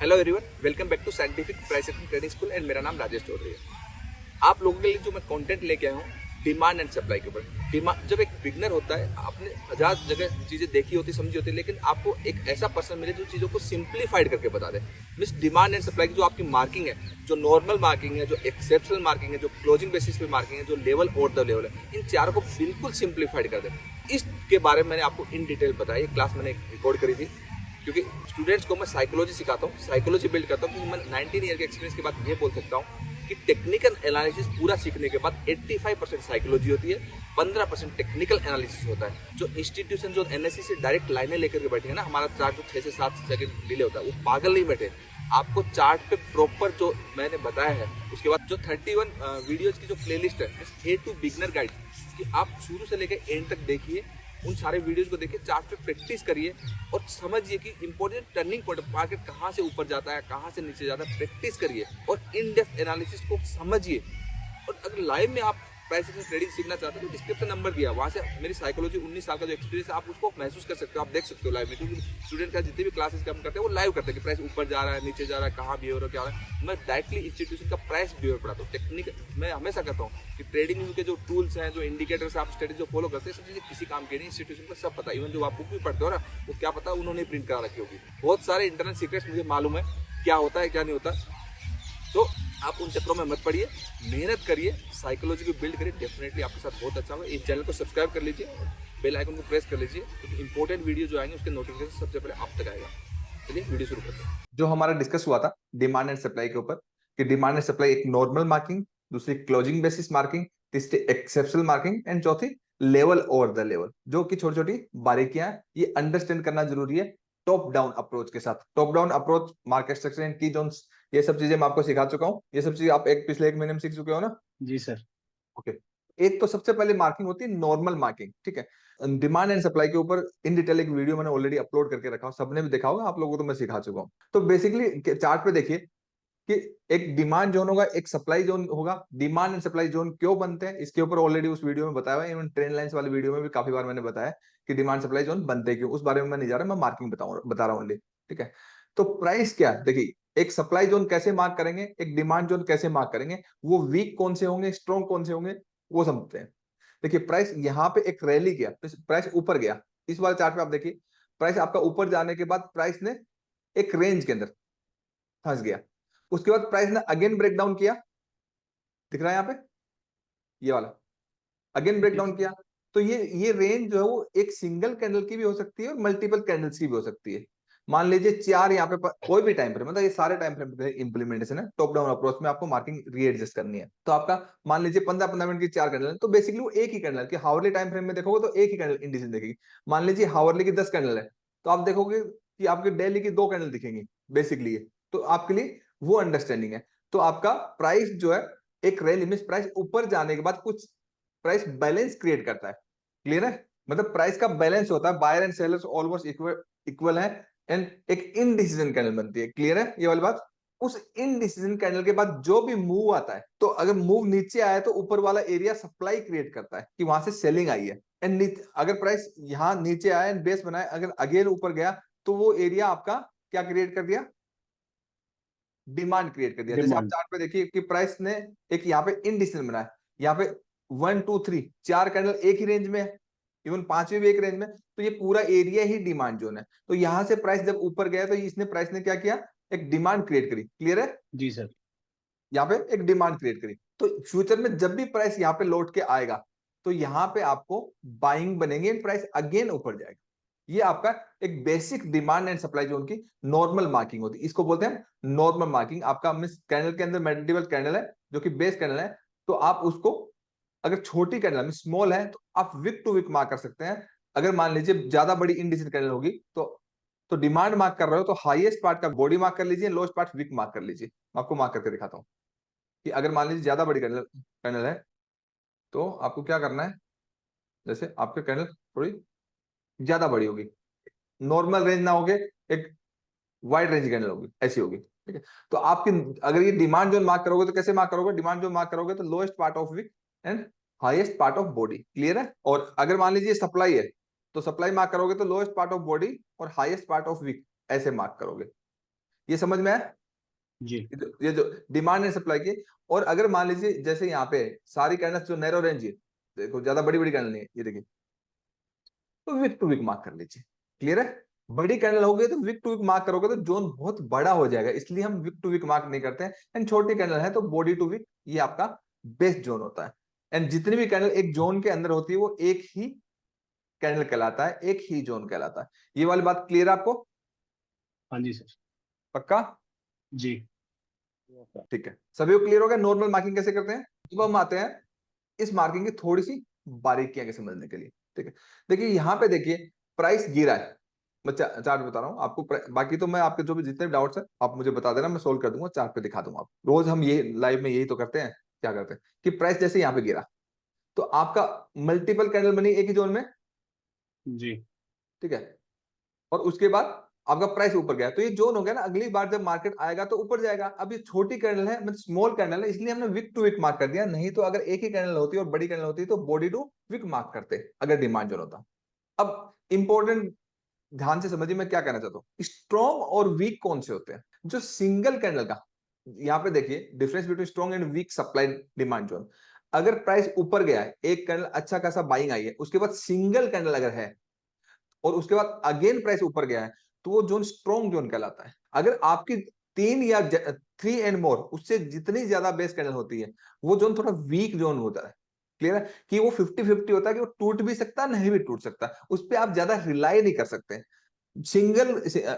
Hello everyone, welcome back to scientific price setting trading school and मेरा नाम राजेश चौधरी है। आप लोगों के लिए जो मैं कंटेंट लेके आया हूँ डिमांड एंड सप्लाई के ऊपर। डिमांड जब एक बिगनर होता है, आपने हजार जगह चीजें देखी होती, समझी होती, लेकिन आपको एक ऐसा पर्सन मिले जो चीजों को सिंप्लीफाइड करके बता दे। मीन्स डिमांड एंड सप्लाई की जो आपकी मार्किंग है, जो नॉर्मल मार्किंग है, जो एक्सेप्शनल मार्किंग है, जो क्लोजिंग बेसिस पे मार्किंग है, जो लेवल और द लेवल है, इन चारों को बिल्कुल सिंप्लीफाइड कर दे। इसके बारे में मैंने आपको इन डिटेल बताया। क्लास मैंने रिकॉर्ड करी थी क्योंकि स्टूडेंट्स को मैं साइकोलॉजी सिखाता हूँ, साइकोलॉजी बिल्ड करता हूँ। क्योंकि मैं 19 ईयर के एक्सपीरियंस के बाद ये बोल सकता हूँ कि टेक्निकल एनालिसिस पूरा सीखने के बाद 85% साइकोलॉजी होती है, 15% टेक्निकल एनालिसिस होता है। जो इंस्टीट्यूशन जो एनएससी से डायरेक्ट लाइनें लेकर के बैठे हैं ना, हमारा चार्ट जो 6 से 7 सेकंड डिले होता है, वो पागल नहीं बैठे। आपको चार्ट पे प्रॉपर जो मैंने बताया है, उसके बाद जो 31 वीडियोज की जो प्लेलिस्ट है, ए टू बिगनर गाइड, कि आप शुरू से लेकर एंड तक देखिए। उन सारे वीडियोस को देखिए, चार्ट पे प्रैक्टिस करिए और समझिए कि इंपॉर्टेंट टर्निंग पॉइंट, मार्केट कहाँ से ऊपर जाता है, कहाँ से नीचे जाता है, प्रैक्टिस करिए और इन डेप्थ एनालिसिस को समझिए। और अगर लाइव में आप प्राइस एक्शन ट्रेडिंग सीखना चाहते हो तो डिस्क्रिप्शन नंबर दिया, वहाँ से मेरी साइकोलॉजी 19 साल का जो एक्सपीरियंस है, आप उसको महसूस कर सकते हो, आप देख सकते हो लाइव में। क्योंकि स्टूडेंट का जितने भी क्लासेस कम करते हैं वो लाइव करते हैं कि प्राइस ऊपर जा रहा है, नीचे जा रहा है, कहाँ बिहेवियर क्या हो रहा है। मैं डायरेक्टली इंस्टीट्यूशन का प्राइस बिहेवियर पढ़ाता हूँ। टेक्निक मैं हमेशा कहता हूँ कि ट्रेडिंग के जो टूल्स हैं, जो इंडिकेटर्स आप स्ट्रेटेजी जो फॉलो करते हैं, सब चीज़ें किसी काम के नहीं, इंस्टीट्यूशन को सब पता है। इवन जो आप बुक भी पढ़ते हो ना, वो क्या पता उन्होंने प्रिंट करा रखी होगी। बहुत सारे इंटरनल सीक्रेट्स मुझे मालूम है क्या होता है क्या नहीं होता। तो आप उन चक्रों में मत पड़िए, मेहनत करिए, साइकोलॉजी को बिल्ड करिए, डेफिनेटली आपके साथ बहुत अच्छा होगा। इस चैनल को सब्सक्राइब कर लीजिए, बेल आइकन को प्रेस कर लीजिए, क्योंकि इंपॉर्टेंट वीडियो जो आएंगे उसके नोटिफिकेशन सबसे पहले आप तक आएगा। चलिए वीडियो शुरू करते हैं। जो हमारा डिस्कस हुआ था डिमांड एंड सप्लाई के ऊपर, कि डिमांड एंड सप्लाई एक नॉर्मल मार्किंग, दूसरी क्लोजिंग बेसिस मार्किंग, तीसरी एक्सेप्शनल मार्किंग एंड चौथी लेवल ओवर द लेवल। जो कि छोटी छोटी बारीकियां, ये अंडरस्टैंड करना जरूरी है टॉप डाउन अप्रोच के साथ। Top down approach, market structure and की जोन्स, ये सब चीजें मैं आपको सिखा चुका हूँ। ये सब चीजें आप पिछले एक महीने में सीख चुके हो ना। जी सर। ओके। एक तो सबसे पहले मार्किंग होती है नॉर्मल मार्किंग, ठीक है। डिमांड एंड सप्लाई के ऊपर इन डिटेल एक वीडियो मैंने ऑलरेडी अपलोड करके रखा हूं, सबने भी देखा होगा, आप लोगों को तो मैं सिखा चुका हूं। तो बेसिकली चार्ट पे देखिए कि एक डिमांड जोन होगा, एक सप्लाई जोन होगा। डिमांड एंड सप्लाई जोन क्यों बनते हैं, इसके ऊपर ऑलरेडी उस वीडियो में बताया हुआ है। इवन ट्रेंड लाइंस वाले वीडियो में भी काफी बार मैंने बताया कि डिमांड सप्लाई जोन बनते क्यों। उस बारे में मैं नहीं जा रहा, मैं मार्किंग बता रहा हूँ ओनली, ठीक है। तो प्राइस क्या है, देखिए, एक सप्लाई जोन कैसे मार्क करेंगे, एक डिमांड जोन कैसे मार्क करेंगे, वो वीक कौन से होंगे, स्ट्रॉन्ग कौन से होंगे, वो समझते हैं। देखिए, प्राइस यहाँ पे एक रैली किया, प्राइस ऊपर गया। इस वाले चार्ट पे आप देखिए, प्राइस आपका ऊपर जाने के बाद प्राइस ने एक रेंज के अंदर फंस गया। उसके बाद प्राइस ने अगेन ब्रेकडाउन किया, दिख रहा है यहाँ पे, ये वाला अगेन ब्रेकडाउन किया। तो ये रेंज जो है वो एक सिंगल कैंडल की भी हो सकती है और मल्टीपल कैंडल्स की भी हो सकती है। मान लीजिए चार यहाँ पे कोई भी टाइम फ्रेम, मतलब ये सारे टाइम फ्रेम पे इंप्लीमेंटेशन है। टॉप डाउन अप्रोच में आपको मार्किंग रीएडजस्ट करनी है। तो आपका मान लीजिए 15-15 मिनट की चार कैंडल है, तो बेसिकली वो एक ही कैंडल की हावरली टाइम फ्रेम में देखोगे तो एक ही कैंडल इंडिसेशन देखेगी। मान लीजिए हावरली की 10 कैंडल है, तो आप देखोगे कि आपके डेली की 2 कैंडल दिखेंगी बेसिकली। तो आपके लिए वो अंडरस्टैंडिंग है। तो आपका प्राइस जो है, एक रैली में प्राइस ऊपर जाने के बाद कुछ प्राइस बैलेंस क्रिएट करता है। क्लियर है, मतलब प्राइस का बैलेंस होता है, buyer and sellers almost equal है, एंड एक इनडिसीजन कैंडल बनती है। क्लियर है ये वाली बात। उस इनडिसीजन कैंडल के बाद जो भी मूव आता है, तो अगर मूव नीचे आया तो ऊपर वाला एरिया सप्लाई क्रिएट करता है कि वहां से सेलिंग आई है। एंड अगर प्राइस यहाँ नीचे आया एंड बेस बनाया, अगर अगेन ऊपर गया, तो वो एरिया आपका क्या क्रिएट कर दिया, डिमांड क्रिएट कर दिया। जैसे आप डिमांड। चार्ट पे देखिए कि प्राइस ने एक यहाँ पे इनडिसीजन बनाया, यहाँ पे 1 2 3 चार कैंडल एक ही रेंज में है, इवन पांचवी भी एक रेंज में, तो ये पूरा एरिया ही डिमांड जोन है। तो यहां से प्राइस जब ऊपर गया तो इसने प्राइस ने क्या किया, एक डिमांड क्रिएट करी। क्लियर है, जी सर। यहाँ पे एक डिमांड क्रिएट करी। तो फ्यूचर में जब भी प्राइस यहाँ पे लौट के आएगा, तो यहाँ पे आपको बाइंग बनेंगे, प्राइस अगेन ऊपर जाएगा। ये आपका एक basic demand and supply zone की नॉर्मल मार्किंग होती है। इसको बोलते हैं नॉर्मल मार्किंग। आपका मिस कैंडल के अंदर मल्टीपल कैंडल है, जो कि बेस कैंडल है, तो आप उसको, अगर छोटी कैंडल में स्मॉल है, तो आप विक टू विक मार्क कर सकते हैं। अगर मान लीजिए ज्यादा बड़ी इंडिसेंट कैंडल होगी, तो डिमांड मार्क कर रहे हो तो हाईएस्ट पार्ट का बॉडी मार्क कर लीजिए, लोएस्ट पार्ट विक मार्क कर लीजिए। मैं आपको मार्क करके दिखाता हूँ कि अगर मान लीजिए ज्यादा बड़ी कैंडल कैंडल है, तो आपको क्या करना है। जैसे आपके कैंडल थोड़ी ज्यादा बड़ी होगी, नॉर्मल रेंज ना होगे, एक वाइड रेंज कैंडल होगी, ऐसी होगी, ठीक है। तो आपकी, अगर ये डिमांड जोन मार्क करोगे तो कैसे मार्क करोगे, डिमांड जोन मार्क करोगे तो lowest part of wick and highest part of body. Clear है। और अगर मान लीजिए सप्लाई है, तो सप्लाई मार्क करोगे तो लोएस्ट पार्ट ऑफ बॉडी और हाईएस्ट पार्ट ऑफ विक, ऐसे मार्क करोगे। ये समझ में आया? जी ये जो डिमांड एंड सप्लाई की। और अगर मान लीजिए जैसे यहाँ पे सारी कैंडल्स जो नैरो रेंज है, देखो ज्यादा बड़ी बड़ी कैंडल नहीं है, ये देखिए, तो विक टू विक मार्क कर लीजिए। क्लियर है? बड़ी कैंडल हो गई तो विक टू विक मार्क करोगे तो जोन बहुत बड़ा हो जाएगा, इसलिए हम विक टू विक मार्क नहीं करते हैं। एंड छोटी कैंडल है तो बॉडी टू विक, ये आपका बेस्ट जोन होता है। एंड जितनी भी कैंडल एक जोन के अंदर होती है वो एक ही कैंडल कहलाता है, एक ही जोन कहलाता है। ये वाली बात क्लियर है आपको? हाँ जी सर। पक्का? जी ठीक है, सभी को क्लियर हो गया नॉर्मल मार्किंग कैसे करते हैं? अब हम आते हैं इस मार्किंग की थोड़ी सी बारीकियां के समझने के लिए। ठीक है, देखिए यहाँ पे देखिए प्राइस गिरा है, मैं चार्ट बता रहा हूँ आपको। बाकी तो मैं आपके जो भी जितने भी डाउट्स हैं आप मुझे बता देना, मैं सोल्व कर दूंगा, चार्ट पे दिखा दूंगा। आप रोज हम ये लाइव में यही तो करते हैं। क्या करते हैं कि प्राइस जैसे यहाँ पे गिरा तो आपका मल्टीपल कैंडल बनी एक ही जोन में। जी ठीक है, और उसके बाद आपका प्राइस ऊपर गया तो ये जोन हो गया ना, अगली बार जब मार्केट आएगा तो ऊपर जाएगा। अब ये छोटी कैंडल है, मतलब स्मॉल कैंडल है, इसलिए हमने विक टू विक मार्क कर दिया। नहीं तो अगर एक ही कैंडल होती और बड़ी कैंडल होती तो बॉडी टू विक मार्क करते अगर डिमांड जोन होता। अब इंपॉर्टेंट ध्यान से समझिए मैं क्या कहना चाहता हूँ, स्ट्रॉन्ग और वीक कौन से होते हैं? जो सिंगल कैंडल का, यहाँ पे देखिए difference between strong and weak supply demand zone. अगर प्राइस ऊपर गया है, एक कैंडल अच्छा खासा बाइंग आई है, उसके बाद सिंगल कैंडल अगर है और उसके बाद अगेन प्राइस ऊपर गया है तो वो जोन स्ट्रॉन्ग जोन कहलाता है। अगर आपकी 3 या 3 एंड मोर उससे जितनी ज्यादा बेस कैंडल होती है वो जोन थोड़ा वीक जोन होता है। क्लियर है कि वो 50-50 होता है कि वो टूट भी सकता है नहीं भी टूट सकता, उस पर आप ज्यादा रिलाई नहीं कर सकते। सिंगल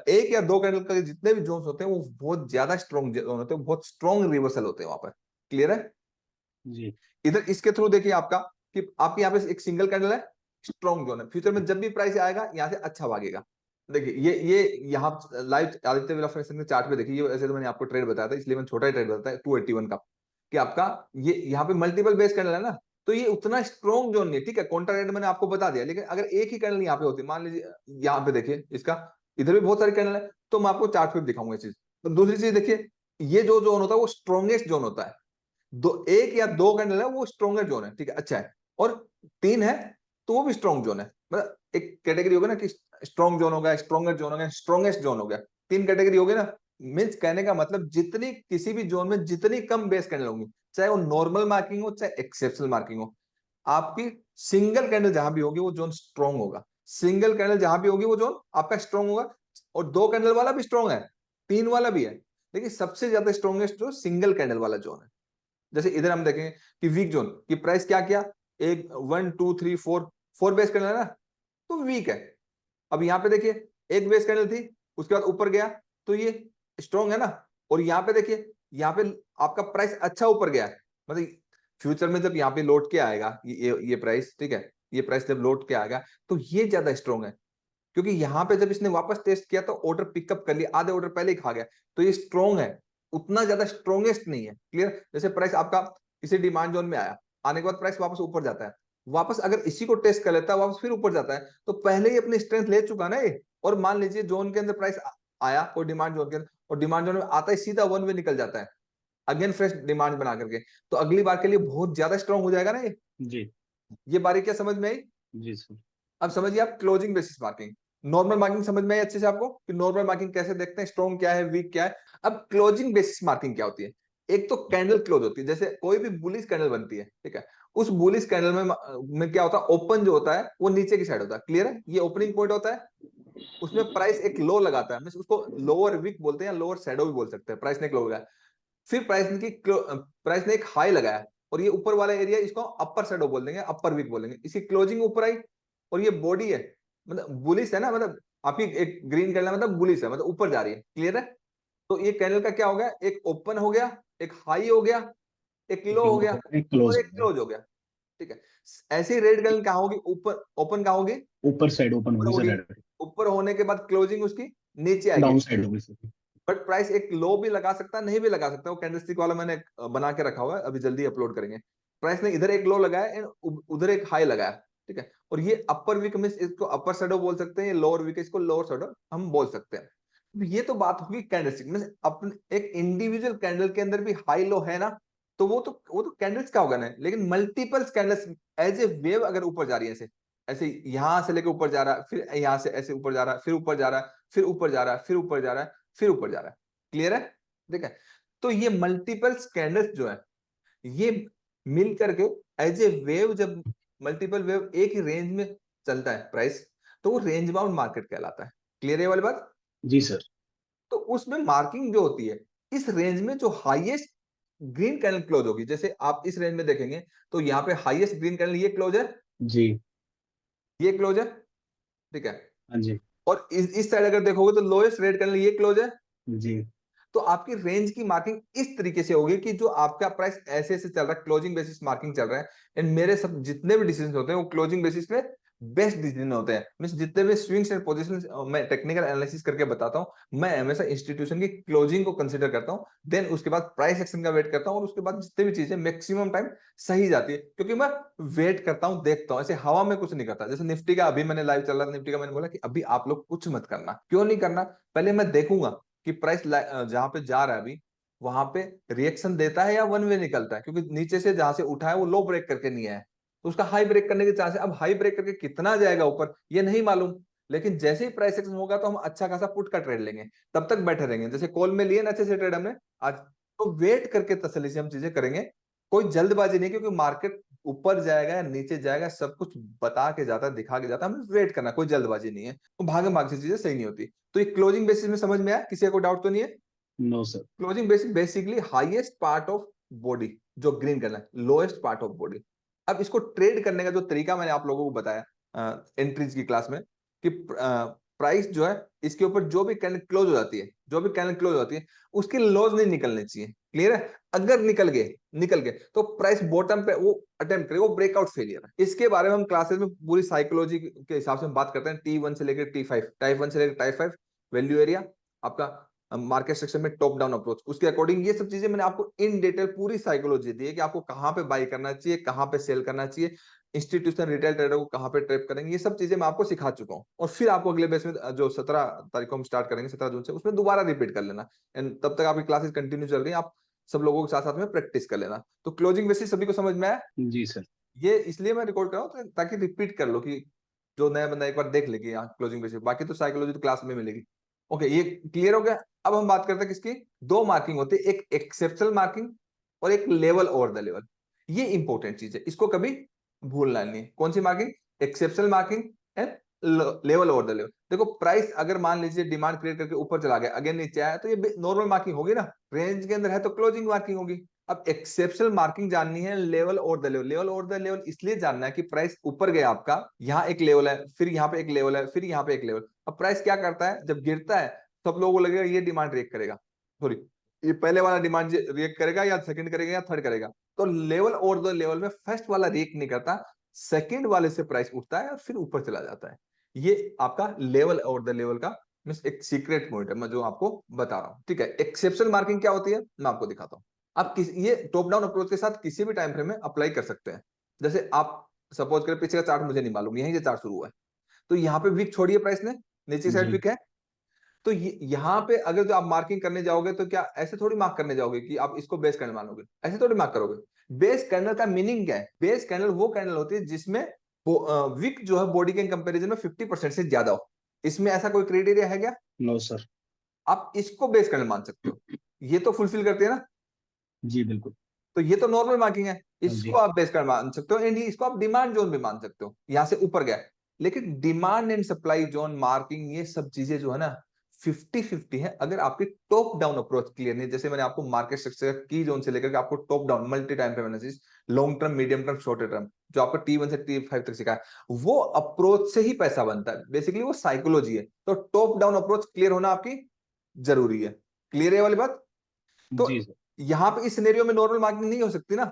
एक या दो कैंडल का जितने भी जोन्स होते हैं वो बहुत ज्यादा स्ट्रॉन्ग जोन होते हैं, बहुत स्ट्रॉन्ग रिवर्सल होते हैं वहां पर। क्लियर है? जी इधर इसके थ्रू देखिए आपका कि आपके यहाँ पे एक सिंगल कैंडल है, स्ट्रॉन्ग जोन है, फ्यूचर में जब भी प्राइस आएगा यहाँ से अच्छा भागेगा। देखिए ये यहाँ लाइव आदित्य बिरला के चार्ट पे देखिए, ये ऐसे तो मैंने आपको ट्रेड बताया था इसलिए मैंने छोटा ही ट्रेड बताया 281 का, कि आपका ये यहाँ पे मल्टीपल बेस कैंडल है ना, तो ये उतना स्ट्रॉन्ग जोन नहीं है। ठीक है, काउंटर रेट मैंने आपको बता दिया, लेकिन अगर एक ही कैंडल यहाँ पे होती, मान लीजिए यहाँ पे देखिए इसका, इधर भी बहुत सारी कैंडल है, तो मैं आपको चार्ट पे दिखाऊंगा ये चीज। तो दूसरी चीज देखिए, ये जो जोन होता है वो स्ट्रॉन्गेस्ट जोन होता है। दो एक या दो कैंडल है वो स्ट्रॉन्गर जोन है, ठीक है, अच्छा है। और 3 है तो वो भी स्ट्रॉन्ग जोन है। मतलब एक कैटेगरी होगा ना कि स्ट्रॉन्ग जोन हो गया, स्ट्रॉन्गर जोन हो गया, स्ट्रॉन्गेस्ट जोन हो गया, 3 कैटेगरी हो गई ना। मीन्स कहने का मतलब जितनी किसी भी जोन में जितनी कम बेस कैंडल होंगी, चाहे वो नॉर्मल मार्किंग हो चाहे एक्सेप्शनल मार्किंग हो, आपकी सिंगल कैंडल जहां भी होगी वो जोन स्ट्रॉन्ग होगा। सिंगल कैंडल जहां भी होगी वो जोन आपका स्ट्रॉन्ग होगा। और 2 कैंडल वाला भी स्ट्रॉन्ग है, 3 वाला भी है, लेकिन सबसे ज्यादा स्ट्रॉन्गेस्ट जो सिंगल कैंडल वाला जोन है। जैसे इधर हम देखें कि वीक जोन की प्राइस क्या किया, एक 1 2 3 4 4 बेस कैंडल है ना, तो वीक है। अब यहाँ पे देखिए एक बेस कैंडल थी, उसके बाद ऊपर गया तो ये स्ट्रॉन्ग है ना। और यहाँ पे देखिए, यहाँ पे आपका प्राइस अच्छा ऊपर गया है, मतलब फ्यूचर में जब यहाँ पे लौट के आएगा ये प्राइस, ठीक है, ये प्राइस जब लौट के आएगा तो ये ज्यादा स्ट्रॉन्ग है। क्योंकि यहाँ पे जब इसने वापस टेस्ट किया तो ऑर्डर पिकअप कर लिया, आधे ऑर्डर पहले ही खा गया, तो ये स्ट्रॉन्ग है, उतना ज्यादा स्ट्रॉन्गेस्ट नहीं है। क्लियर? जैसे प्राइस आपका इसी डिमांड जोन में आया, आने के बाद प्राइस वापस ऊपर जाता है, वापस अगर इसी को टेस्ट कर लेता है वापस फिर ऊपर जाता है, तो पहले ही अपनी स्ट्रेंथ ले चुका ना ये। और मान लीजिए जोन के अंदर प्राइस आया और डिमांड जोन के अंदर, और डिमांड जोन में आता ही सीधा वन वे निकल जाता है अगेन फ्रेश डिमांड बना करके, तो अगली बार के लिए बहुत ज्यादा स्ट्रॉन्ग हो जाएगा ना ये। जी ये बारीकियां समझ में आई? जी सर। अब समझिए आप closing basis marking, normal marking समझ में आई अच्छे से आपको कि नॉर्मल मार्किंग कैसे देखते हैं, स्ट्रॉन्ग क्या है वीक क्या है। अब क्लोजिंग बेसिस मार्किंग क्या होती है? एक तो कैंडल क्लोज होती है, जैसे कोई भी बुलिश कैंडल बनती है, ठीक है, उस बुलिश कैंडल में क्या होता है, ओपन जो होता है वो नीचे की साइड होता है। क्लियर है? ये ओपनिंग पॉइंट होता है, उसमें प्राइस एक लो लगाता है, उसको लोअर वीक बोलते हैं या लोअर शैडो भी बोल सकते हैं। प्राइस ने एक लो लगाया, फिर प्राइस ने एक हाई लगाया, और ये ऊपर वाला एरिया इसको अपर शैडो बोल देंगे, अपर वीक बोलेंगे। इसकी क्लोजिंग ऊपर आई और ये बॉडी है, मतलब बुलिश है ना, मतलब आपकी एक ग्रीन कैंडल मतलब बुलिश है, मतलब ऊपर जा रही है। क्लियर है? तो ये कैंडल का क्या हो गया, एक ओपन हो गया, एक हाई हो गया, एक लो हो गया, एक क्लोज और हो एक गया। क्लोज हो गया। ठीक है, ऐसी रेड कैंडल कहाँ होगी, ऊपर ओपन कहाँ होगी, ऊपर साइड ओपन ऊपर होगी सर, होगी। रेड ऊपर होने के बाद क्लोजिंग उसकी नीचे आएगी। डाउन साइड होगी सर। बट प्राइस एक लो भी लगा सकता है नहीं भी लगा सकता, वो कैंडलस्टिक वाला मैंने बना के रखा हुआ है, अभी जल्दी अपलोड करेंगे। प्राइस ने इधर एक लो लगाया एंड उधर एक हाई लगाया, ठीक है, और ये अपर वीक में इसको अपर शैडो बोल सकते हैं, ये लोअर वीक इसको लोअर शैडो हम बोल सकते हैं। तो ये तो बात होगी कैंडलस्टिक में, अपने एक इंडिविजुअल कैंडल के अंदर भी हाई लो है ना, तो वो तो कैंडल्स का होगा ना, लेकिन multiple candles as a wave अगर ऊपर जा रही है, ऐसे ऐसे यहां से लेकर ऊपर जा रहा है, फिर यहां से ऐसे ऊपर जा रहा है, फिर ऊपर जा रहा है, फिर ऊपर जा रहा है, फिर ऊपर जा रहा है, फिर ऊपर जा रहा है, क्लियर है? ठीक है, तो ये मल्टीपल कैंडल्स जो है ये मिल करके एज ए वेव, जब मल्टीपल वेव एक ही रेंज में चलता है प्राइस, तो वो रेंज बाउंड मार्केट कहलाता है। क्लियर है ये वाली बात? जी सर। तो उसमें मार्किंग जो होती है, इस रेंज में जो हाईएस्ट ग्रीन कैंडल क्लोज होगी, जैसे आप इस रेंज में देखेंगे तो यहाँ पे हाईएस्ट ग्रीन कैंडल ये क्लोज है, जी। ये क्लोज है, ठीक है। हाँ जी। और इस साइड अगर देखोगे तो लोएस्ट रेड कैंडल ये क्लोज है। जी। तो आपकी रेंज की मार्किंग इस तरीके से होगी कि जो आपका प्राइस ऐसे ऐसे चल रहा है, क्लोजिंग बेसिस मार्किंग चल रहा है। एंड मेरे सब जितने भी डिसीजन होते हैं वो क्लोजिंग बेसिस पे बेस्ट डिसीजन होते हैं। मींस जितने भी स्विंग्स एंड पोजीशंस मैं टेक्निकल एनालिसिस करके बताता हूं, मैं हमेशा इंस्टीट्यूशन की क्लोजिंग को कंसीडर करता हूं, देन उसके बाद प्राइस एक्शन का वेट करता हूं, और उसके बाद जितने भी चीजें मैक्सिमम टाइम सही जाती है, क्योंकि मैं वेट करता हूं, देखता हूं, ऐसे हवा में कुछ नहीं करता। जैसे निफ्टी का अभी मैंने लाइव चल रहा था, निफ्टी का मैंने बोला कि अभी आप लोग कुछ मत करना। क्यों नहीं करना? पहले मैं देखूंगा कि प्राइस जहां पे जा रहा है अभी वहां पे रिएक्शन देता है या वन वे निकलता है, क्योंकि नीचे से जहां से उठा है वो लो ब्रेक करके नहीं आया है, तो उसका हाई ब्रेक करने के चांस है। अब हाई ब्रेक करके कितना जाएगा ऊपर ये नहीं मालूम, लेकिन जैसे ही प्राइस एक्शन होगा तो हम अच्छा खासा पुट का ट्रेड लेंगे, तब तक बैठे रहेंगे। जैसे कॉल में लिए ना अच्छे से ट्रेड हमने आज, तो वेट करके तसल्ली से हम चीजें करेंगे। कोई जल्दबाजी नहीं, क्योंकि मार्केट ऊपर जाएगा या नीचे जाएगा सब कुछ बता के जाता है, दिखा के जाता है, हमें वेट करना, कोई जल्दबाजी नहीं है। तो भागे भाग से चीजें सही नहीं होती। तो ये क्लोजिंग बेसिस में समझ में आया? किसी को डाउट तो नहीं है? No sir. Closing basis basically highest part of body जो ग्रीन करना है, लोएस्ट पार्ट ऑफ बॉडी। अब इसको ट्रेड करने का जो तरीका मैंने आप लोगों को बताया एंट्रीज की क्लास में, कि प्राइस जो है इसके ऊपर जो भी कैंडल क्लोज हो जाती है, जो भी कैंडल क्लोज होती है उसकी लोज नहीं निकलनी चाहिए। क्लियर है? अगर निकल गए तो प्राइस बॉटम पे वो अटेम्प्ट करे, वो ब्रेकआउट फेलियर है। इसके बारे में हम क्लासेस में पूरी साइकोलॉजी के हिसाब से हम बात करते हैं, T1 से लेकर T5, टाइप 1 से लेकर टाइप 5, वैल्यू एरिया, आपका मार्केट सेक्शन में टॉप डाउन अप्रोच, उसके अकॉर्डिंग ये सब चीजें मैंने आपको इन डिटेल पूरी साइकोलॉजी दी है कि आपको कहां पे बाई करना चाहिए, कहां पे सेल करना चाहिए, इंस्टीट्यूशनल रिटेल ट्रेडर को कहां पे ट्रैप करेंगे, ये सब चीजें मैं आपको सिखा चुका हूं। और फिर आपको अगले बैच में जो 17 तारीख को हम स्टार्ट करेंगे, 17 जून से, उसमें दोबारा रिपीट कर लेना। एंड तब तक आपकी क्लासेस कंटिन्यू चल रही है, आप सब लोगों के साथ साथ में प्रैक्टिस कर लेना। तो क्लोजिंग बेसिस सभी को समझ में आया? जी सर। ये इसलिए मैं रिकॉर्ड कर रहा हूँ ताकि रिपीट कर लो, कि जो नया बंदा एक बार देख ले कि यहाँ क्लोजिंग बेसिस, बाकी तो साइकोलॉजी तो क्लास में मिलेगी। ओके, ये क्लियर हो गया। अब हम बात करते हैं किसकी? दो मार्किंग होती है, एक एक्सेप्शनल मार्किंग और एक लेवल ओवर द लेवल। ये इंपॉर्टेंट चीज है, इसको कभी भूलना नहीं है। कौन सी marking? Exceptional marking and level over the level. देखो प्राइस अगर मान लीजिए डिमांड क्रिएट करके ऊपर चला गया, अगेन नीचे आया, तो ये नॉर्मल मार्किंग होगी ना, रेंज के अंदर है तो क्लोजिंग मार्किंग होगी। अब एक्सेप्शनल मार्किंग जाननी है level over the level. Level over the level इसलिए जानना है कि प्राइस ऊपर गया आपका, यहाँ एक लेवल है, फिर यहाँ पे एक लेवल है, फिर यहाँ पे एक लेवल। अब प्राइस क्या करता है जब गिरता है, सब लोगों को लगेगा ये डिमांड रिएक्ट करेगा, सॉरी ये पहले वाला डिमांड रिएक्ट करेगा या सेकंड करेगा या थर्ड करेगा। तो लेवल ओवर द लेवल में फर्स्ट वाला रिएक्ट नहीं करता, सेकंड वाले से प्राइस उठता है और फिर ऊपर चला जाता है। ये आपका लेवल ओवर द लेवल का मींस एक सीक्रेट पॉइंट है, मैं जो आपको बता रहा हूँ। ठीक है, एक्सेप्शनल मार्किंग क्या होती है मैं आपको दिखाता हूँ। आप ये टॉप डाउन अप्रोच के साथ किसी भी टाइम फ्रेम में अप्लाई कर सकते हैं। जैसे आप सपोज करें पीछे का चार्ट मुझे नहीं मालूम, यहीं से चार्ट शुरू हुआ है, तो यहाँ पे वीक छोड़ी है प्राइस ने, नीचे साइड जी। वीक है, तो यहाँ पे अगर जो आप मार्किंग करने जाओगे तो क्या ऐसे थोड़ी मार्क करने जाओगे कि आप इसको बेस कैंडल मानोगे, ऐसे थोड़ी मार्क करोगे। बेस कैंडल का मीनिंग क्या है? बेस कैंडल वो कैंडल होती है जिसमें विक जो है बॉडी के कंपैरिजन में 50% से ज्यादा हो। इसमें ऐसा कोई क्राइटेरिया है क्या? No sir. आप इसको बेस कैंडल मान सकते हो, ये तो फुलफिल करती है ना। जी बिल्कुल। तो ये तो नॉर्मल मार्किंग है, हाँ इसको जी। आप बेस कैंडल मान सकते हो, एंड इसको आप डिमांड जोन भी मान सकते हो, यहां से ऊपर गया। लेकिन demand and supply zone marking ये सब चीजें जो है ना 50-50 है, अगर आपकी टॉप डाउन अप्रोच क्लियर नहीं। जैसे मैंने आपको मार्केट स्ट्रक्चर की जोन से लेकर के आपको top down multi time frame analysis, long term, medium term, short term, जो आपको T1 से T5 तक सिखाया, वो अप्रोच से ही पैसा बनता है। बेसिकली वो साइकोलॉजी है। तो टॉप डाउन अप्रोच क्लियर होना आपकी जरूरी है। क्लियर है वाली बात? तो जी सर। यहां पे इस सिनेरियो में नॉर्मल मार्किंग नहीं हो सकती ना,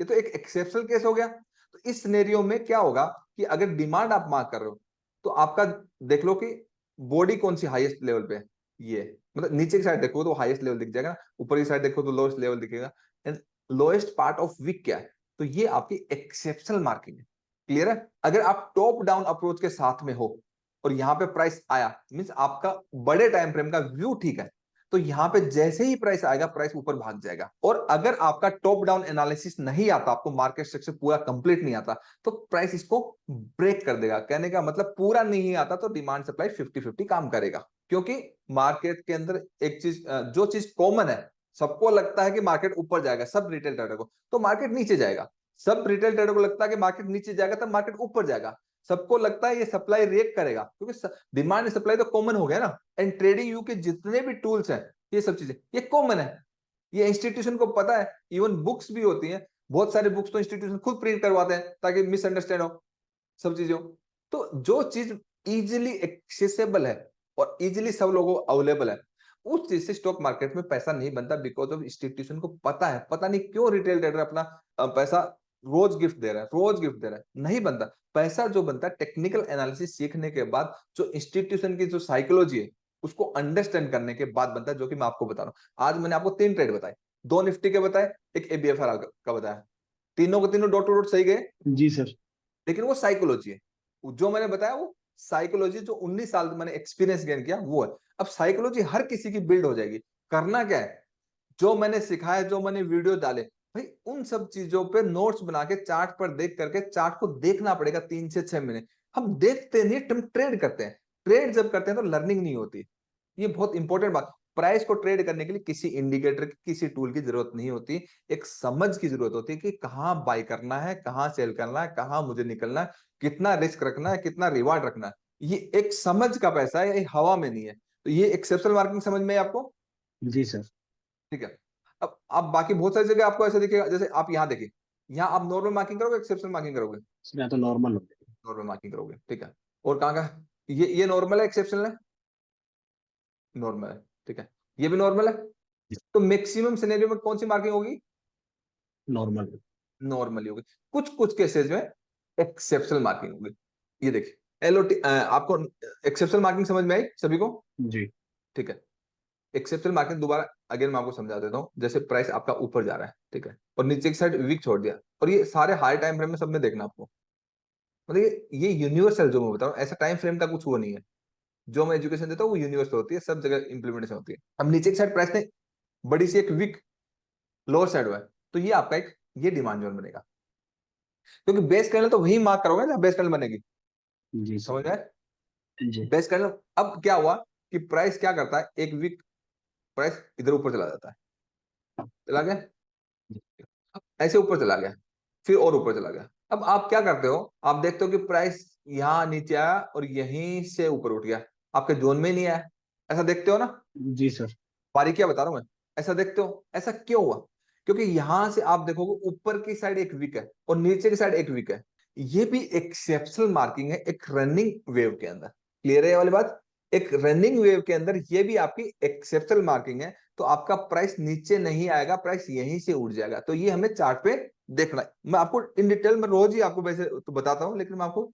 ये तो एक एक्सेप्शनल केस हो गया। तो इस सिनेरियो में क्या होगा कि अगर डिमांड आप मार्क कर रहे हो तो आपका देख लो कि बॉडी कौन सी हाईएस्ट लेवल पे है। ये मतलब नीचे की साइड देखो तो हाईएस्ट लेवल दिख जाएगा ना, ऊपर की साइड देखो तो लोएस्ट लेवल दिखेगा। And lowest part of wick क्या है? तो ये आपकी एक्सेप्शनल मार्किंग है। क्लियर है? अगर आप टॉप डाउन अप्रोच के साथ में हो और यहां पे प्राइस आया, मींस आपका बड़े टाइम फ्रेम का व्यू ठीक है, तो यहां पे जैसे ही प्राइस आएगा प्राइस ऊपर भाग जाएगा। और अगर आपका टॉप डाउन एनालिसिस नहीं आता, आपको मार्केट स्ट्रक्चर पूरा कंप्लीट नहीं आता, तो प्राइस इसको ब्रेक कर देगा। कहने का मतलब पूरा नहीं आता तो डिमांड सप्लाई 50-50 काम करेगा। क्योंकि मार्केट के अंदर एक चीज जो चीज कॉमन है, सबको लगता है कि मार्केट ऊपर जाएगा, सब रिटेल ट्रेडर को, तो मार्केट नीचे जाएगा। सब रिटेल ट्रेडर को लगता है कि मार्केट नीचे जाएगा, तब मार्केट ऊपर जाएगा। सबको लगता है ये सप्लाई रिएक्ट करेगा, क्योंकि डिमांड एंड सप्लाई तो कॉमन हो गया ना। एंड ट्रेडिंग व्यू के जितने भी टूल्स हैं, ये सब चीजें ये कॉमन है, ये इंस्टीट्यूशन को पता है। इवन बुक्स भी होती हैं, बहुत सारे बुक्स तो इंस्टीट्यूशन खुद प्रिंट करवाते हैं ताकि मिसअंडरस्टैंड हो सब चीजों। तो जो चीज इजीली एक्सेसिबल है और इजीली सब लोगों को अवेलेबल है, उस चीज से स्टॉक मार्केट में पैसा नहीं बनता, बिकॉज ऑफ इंस्टीट्यूशन को पता है। पता नहीं क्यों रिटेल ट्रेडर अपना पैसा रोज गिफ्ट दे रहा है, रोज गिफ्ट दे रहा है, नहीं बनता। पैसा जो बनता है टेक्निकल एनालिसिस सीखने के बाद, जो इंस्टीट्यूशन की जो साइकोलॉजी है उसको अंडरस्टैंड करने के बाद बनता है, जो कि मैं आपको बता रहा हूँ। आज मैंने आपको 3 ट्रेड बताए, 2 निफ्टी के बताए, एक एबीएफआर का बताया, तीनों के तीनों डॉट टू डॉट सही गए, जी सर। लेकिन वो साइकोलॉजी है। जो मैंने बताया वो साइकोलॉजी, जो 19 साल मैंने एक्सपीरियंस गेन किया वो है। अब साइकोलॉजी हर किसी की बिल्ड हो जाएगी। करना क्या है, जो मैंने सिखाया, जो मैंने वीडियो डाले, भाई उन सब चीजों पे नोट्स बना के चार्ट पर देख करके, चार्ट को देखना पड़ेगा 3 से 6 महीने। हम देखते नहीं, हम ट्रेड करते हैं। ट्रेड जब करते हैं तो लर्निंग नहीं होती। ये बहुत इंपॉर्टेंट बात। प्राइस को ट्रेड करने के लिए किसी इंडिकेटर की, किसी टूल की जरूरत नहीं होती, एक समझ की जरूरत होती है कि कहाँ बाय करना है, कहाँ सेल करना है, कहाँ मुझे निकलना है, कितना रिस्क रखना है, कितना रिवार्ड रखना है। ये एक समझ का पैसा है, ये हवा में नहीं है। तो ये एक्सेप्शनल मार्किंग समझ में है आपको? जी सर। ठीक है। अब आप बाकी बहुत सारी जगह आपको ऐसा दिखेगा, जैसे आप यहाँ देखिए, यहाँ आप नॉर्मल मार्किंग करोगे, एक्सेप्शनल मार्किंग करोगे? इसमें तो नॉर्मल हो गया। नॉर्मल मार्किंग करोगे, ठीक है। और कहाँ का, ये नॉर्मल है, एक्सेप्शनल है? नॉर्मल है, ठीक है। ये भी नॉर्मल है। तो मैक्सिमम सिनेरियो में कौन सी मार्किंग होगी? नॉर्मल। नॉर्मली होगी। कुछ कुछ केसेस में एक्सेप्शनल मार्किंग होगी। ये देखिए एलओटी, आपको एक्सेप्शनल मार्किंग समझ में आई सभी को? जी। ठीक है। एक्सेप्शनल मार्किंग दोबारा अगेन मैं आपको समझा देता हूँ। जैसे प्राइस आपका ऊपर जा रहा है, ठीक है, और नीचे की साइड वीक छोड़ दिया, और ये सारे हाई टाइम फ्रेम में सब में देखना आपको। मतलब ये यूनिवर्सल जो मैं बता रहा हूँ, ऐसा टाइम फ्रेम का कुछ वो नहीं है। जो मैं एजुकेशन देता हूँ वो यूनिवर्सल होती है, सब जगह इंप्लीमेंटेशन होती है। अब नीचे की साइड प्राइस ने बड़ी सी एक वीक लोअर साइड हुआ है, तो ये आपका एक ये डिमांड जोन बनेगा, क्योंकि बेस कैंडल तो वही मार्क करोगे ना बेस कैंडल बनेगी। जी समझ सर। में? जी। Base candle. अब क्या हुआ कि प्राइस क्या करता है, एक वीक प्राइस इधर ऊपर चला जाता है, चला गया, अब ऐसे ऊपर चला गया, फिर और ऊपर चला गया। अब आप क्या करते हो, आप देखते हो कि प्राइस यहाँ नीचे आया और यहीं से ऊपर उठ गया, आपके जोन में ही नहीं आया। ऐसा देखते हो ना? जी सर। बारीकियां बता रहा हूं मैं। ऐसा देखते हो? ऐसा क्यों हुआ? क्योंकि यहां से आप देखोगे ऊपर की साइड एक वीक है और नीचे की साइड एक वीक है। ये भी एक्सेप्शनल मार्किंग है एक रनिंग वेव के अंदर। क्लियर है ये वाली बात? एक रनिंग वेव के अंदर ये भी आपकी एक्सेप्शनल मार्किंग है। तो आपका प्राइस नीचे नहीं आएगा, प्राइस यहीं से उठ जाएगा। तो ये हमें चार्ट पे देखना है। मैं आपको इन डिटेल में रोज ही आपको वैसे तो बताता हूँ, लेकिन मैं आपको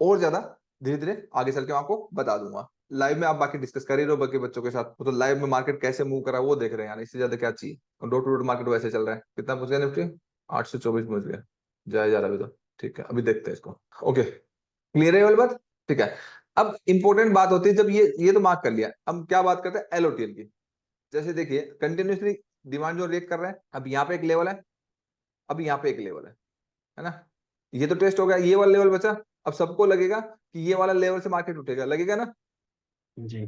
और ज्यादा धीरे धीरे आगे चल के मैं आपको बता दूंगा। लाइव में आप बाकी डिस्कस कर ही रहो बाकी बच्चों के साथ, वो तो लाइव में मार्केट कैसे मूव कर रहा है वो देख रहे हैं यार, इससे ज्यादा क्या चाहिए। और डॉट टू डॉट मार्केट वैसे चल रहा है। कितना पहुंच गया निफ्टी? 824 पहुंच गया, जाया जा रहा है अभी तो। ठीक है, अभी देखते हैं इसको। ओके, क्लियर है ये वाली बात? ठीक है। अब इंपॉर्टेंट बात होती है, जब ये तो मार्क कर लिया, अब क्या बात करते हैं एलओटीएल की। जैसे देखिए कंटिन्यूसली डिमांड जो रेट कर रहा है, अब यहाँ पे एक लेवल है, अब यहाँ पे एक लेवल है ना? ये तो टेस्ट हो गया, ये वाला लेवल बचा। अब सबको लगेगा कि ये वाला लेवल से मार्केट उठेगा, लगेगा ना? जी।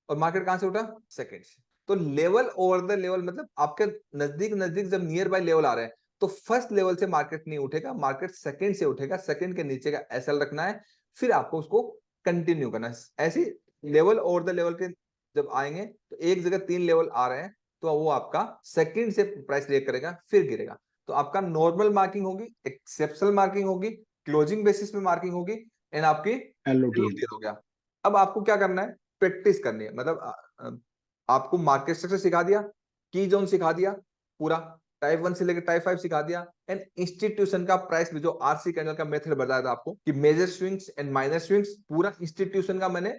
और मार्केट कहां से उठा? सेकंड से। तो लेवल ओवर द लेवल, मतलब आपके नजदीक नजदीक जब नियर बाय लेवल आ रहे हैं, तो फर्स्ट लेवल से मार्केट नहीं उठेगा, मार्केट सेकंड से उठेगा। सेकंड के नीचे का एसएल रखना है, फिर आपको उसको कंटिन्यू करना है। ऐसी लेवल ओवर द लेवल के जब आएंगे, तो एक जगह 3 लेवल आ रहे हैं, तो वो आपका सेकंड से प्राइस रिएक्ट करेगा, फिर गिरेगा। तो आपका नॉर्मल मार्किंग होगी, एक्सेप्शनल मार्किंग होगी, क्लोजिंग बेसिस में मार्किंग होगी, एंड आपकी एलओटीएल। LOTL हो गया। अब आपको क्या करना है, प्रैक्टिस करनी है। मतलब आपको मार्केट स्ट्रक्चर सिखा दिया, की जोन सिखा दिया पूरा, टाइप 1 से लेकर टाइप 5 सिखा दिया, एंड इंस्टीट्यूशन का प्राइस भी, जो आरसी कैंडल का मेथड बताया था आपको कि major swings and minor swings, पूरा इंस्टीट्यूशन का मैंने,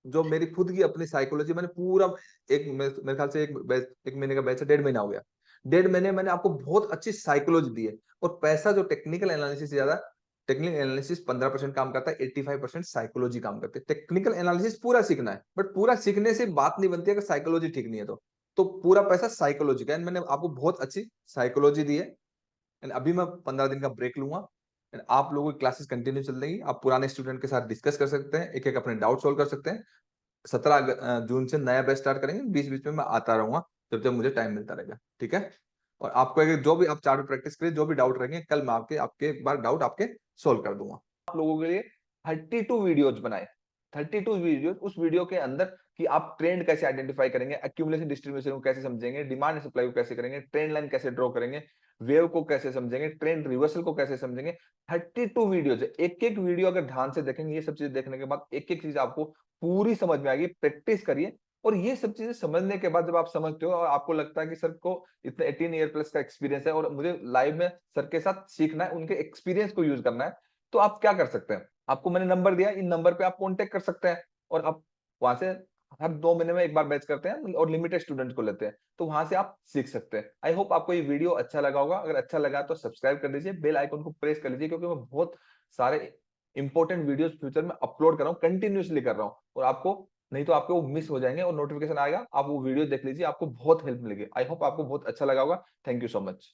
जो मेरी खुद की अपनी साइकोलॉजी, मैंने पूरा एक मेरे ख्याल से एक महीने का बैच है, 1.5 महीना हो गया। 1.5 महीने मैंने आपको बहुत अच्छी साइकोलॉजी दी है। और पैसा जो टेक्निकल एनालिसिस से ज्यादा, टेक्निकल एनालिसिस 15% काम करता है, 85% साइकोलॉजी काम करती है। टेक्निकल एनालिसिस पूरा सीखना है, बट पूरा सीखने से बात नहीं बनती अगर साइकोलॉजी ठीक नहीं है तो पूरा पैसा साइकोलॉजी का है। मैंने आपको बहुत अच्छी साइकोलॉजी दी है। एंड अभी मैं 15 दिन का ब्रेक लूंगा, एंड आप लोगों की क्लासेस कंटिन्यू चल रही। आप पुराने स्टूडेंट के साथ डिस्कस कर सकते हैं, एक एक अपने डाउट सोल्व कर सकते हैं। 17 जून से नया बैच स्टार्ट करेंगे। बीच बीच में मैं आता रहूंगा जब जब मुझे टाइम मिलता रहेगा, ठीक है। और आपको अगर जो भी आप चार्ट प्रैक्टिस करें, जो भी डाउट रहेंगे, कल मैं आपके आपके एक बार डाउट आपके सोल्व कर दूंगा। आप लोगों के लिए 32 वीडियोज बनाए, 32 वीडियो। उस वीडियो के अंदर कि आप ट्रेंड कैसे आइडेंटिफाई करेंगे, एक्यूमुलेशन डिस्ट्रीब्यूशन को कैसे समझेंगे, डिमांड एंड सप्लाई को कैसे करेंगे, ट्रेंड लाइन कैसे ड्रॉ करेंगे, वेव को कैसे समझेंगे, ट्रेंड रिवर्सल को कैसे समझेंगे। 32 वीडियोज है। एक एक वीडियो अगर ध्यान से देखेंगे, ये सब चीजें देखने के बाद एक एक चीज आपको पूरी समझ में आएगी। प्रैक्टिस करिए, और ये सब चीजें समझने के बाद जब आप समझते हो और आपको लगता है कि सर को इतना 18 ईयर प्लस का एक्सपीरियंस है और मुझे लाइव में सर के साथ सीखना है, उनके एक्सपीरियंस को यूज करना है, तो आप क्या कर सकते हैं? आपको मैंने नंबर दिया, इन नंबर पे आप कांटेक्ट कर सकते हैं और आप वहां से हर 2 महीने में एक बार बैच करते हैं और लिमिटेड स्टूडेंट को लेते हैं, तो वहां से आप सीख सकते हैं। आई होप आपको ये वीडियो अच्छा लगा होगा। अगर अच्छा लगा तो सब्सक्राइब कर दीजिए, बेल आइकन को प्रेस कर लीजिए, क्योंकि मैं बहुत सारे इंपॉर्टेंट वीडियोस फ्यूचर में अपलोड कर रहा हूँ, कंटिन्यूसली कर रहा हूँ, और आपको नहीं तो आपके वो मिस हो जाएंगे और नोटिफिकेशन आएगा, आप वो वीडियो देख लीजिए, आपको बहुत हेल्प मिलेगी। आई होप आपको बहुत अच्छा लगा होगा। Thank you so much.